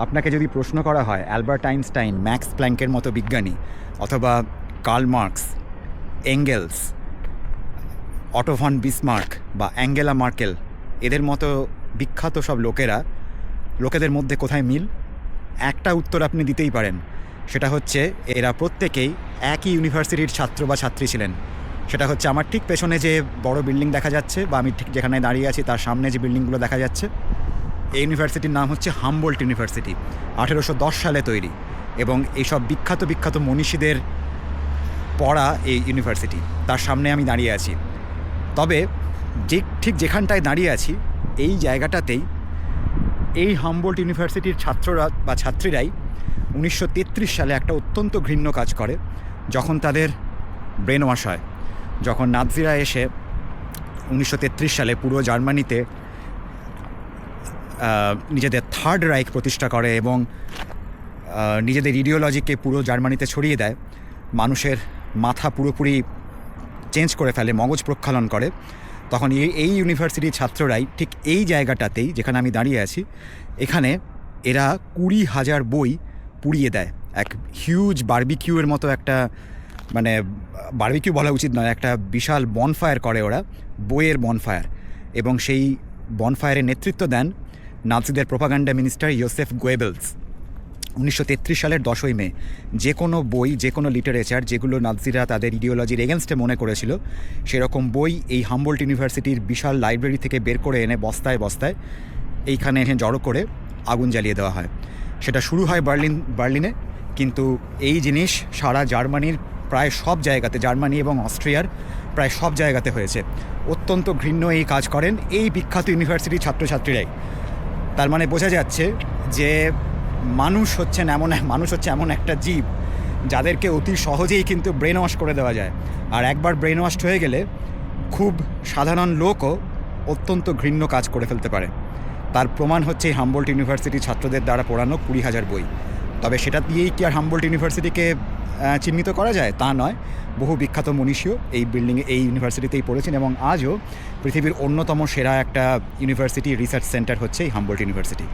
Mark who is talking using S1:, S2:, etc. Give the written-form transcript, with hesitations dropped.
S1: আপনাকে যদি প্রশ্ন করা হয় অ্যালবার্ট আইনস্টাইন, ম্যাক্স প্ল্যাঙ্কের মতো বিজ্ঞানী, অথবা Karl Marx, Engels, Otto von Bismarck বা অ্যাঙ্গেলা মার্কেল, এদের মতো বিখ্যাত সব লোকেদের মধ্যে কোথায় মিল, একটা উত্তর আপনি দিতেই পারেন। সেটা হচ্ছে এরা প্রত্যেকেই একই ইউনিভার্সিটির ছাত্র বা ছাত্রী ছিলেন। সেটা হচ্ছে আমার ঠিক পেছনে যে বড় বিল্ডিং দেখা যাচ্ছে, বা আমি ঠিক যেখানে দাঁড়িয়ে আছি তার সামনে যে বিল্ডিংগুলো দেখা যাচ্ছে, এই ইউনিভার্সিটির নাম হচ্ছে হামবোল্ট ইউনিভার্সিটি। 1810 সালে তৈরি, এবং এইসব বিখ্যাত মনীষীদের পড়া এই ইউনিভার্সিটি, তার সামনে আমি দাঁড়িয়ে আছি। তবে ঠিক যেখানটায় দাঁড়িয়ে আছি এই জায়গাটাতেই এই হামবোল্ট ইউনিভার্সিটির ছাত্ররা বা ছাত্রীরাই 1933 সালে একটা অত্যন্ত ঘৃণ্য কাজ করে, যখন তাদের ব্রেন ওয়াশ হয়। যখন নাৎসিরা এসে 1933 সালে পুরো জার্মানিতে নিজেদের থার্ড রাইখ প্রতিষ্ঠা করে এবং নিজেদের ইডিওলজিকে পুরো জার্মানিতে ছড়িয়ে দেয়, মানুষের মাথা পুরোপুরি চেঞ্জ করে ফেলে, মগজ প্রক্ষালন করে, তখন এই ইউনিভার্সিটির ছাত্ররাই ঠিক এই জায়গাটাতেই যেখানে আমি দাঁড়িয়ে আছি, এখানে এরা 20,000 বই পুড়িয়ে দেয়। এক হিউজ বারবিকিউয়ের মতো একটা, মানে বারবিকিউ বলা উচিত নয়, একটা বিশাল বনফায়ার করে ওরা, বইয়ের বনফায়ার। এবং সেই বনফায়ারের নেতৃত্ব দেন নাৎসিদের প্রোপাগান্ডা মিনিস্টার ইয়োসেফ গোয়েবেলস। 1933 সালের 10ই মে যে কোনো বই, যে কোনো লিটারেচার যেগুলো নাৎসিরা তাদের ইডিওলজির এগেনস্টে মনে করেছিল, সেরকম বই এই হামবোল্ট ইউনিভার্সিটির বিশাল লাইব্রেরি থেকে বের করে এনে বস্তায় এইখানে এনে জড়ো করে আগুন জ্বালিয়ে দেওয়া হয়। সেটা শুরু হয় বার্লিনে, কিন্তু এই জিনিস সারা জার্মানির প্রায় সব জায়গাতে, জার্মানি এবং অস্ট্রিয়ার প্রায় সব জায়গাতে হয়েছে। অত্যন্ত ঘৃণ্য এই কাজ করেন এই বিখ্যাত ইউনিভার্সিটির ছাত্রছাত্রীরাই। তার মানে বোঝা যাচ্ছে যে মানুষ হচ্ছে এমন একটা জীব যাদেরকে অতি সহজেই কিন্তু ব্রেন ওয়াশ করে দেওয়া যায়। আর একবার ব্রেন ওয়াশড হয়ে গেলে খুব সাধারণ লোকও অত্যন্ত ঘৃণ্য কাজ করে ফেলতে পারে। তার প্রমাণ হচ্ছে এই হামবোল্ট ইউনিভার্সিটির ছাত্রদের দ্বারা পড়ানো 20,000 বই। তবে সেটা দিয়েই কি আর হামবোল্ট ইউনিভার্সিটিকে চিহ্নিত করা যায়? তা নয়। বহু বিখ্যাত মনীষীও এই ইউনিভার্সিটিতেই পড়েছেন, এবং আজও পৃথিবীর অন্যতম সেরা একটা ইউনিভার্সিটি রিসার্চ সেন্টার হচ্ছে এই হামবোল্ট ইউনিভার্সিটি।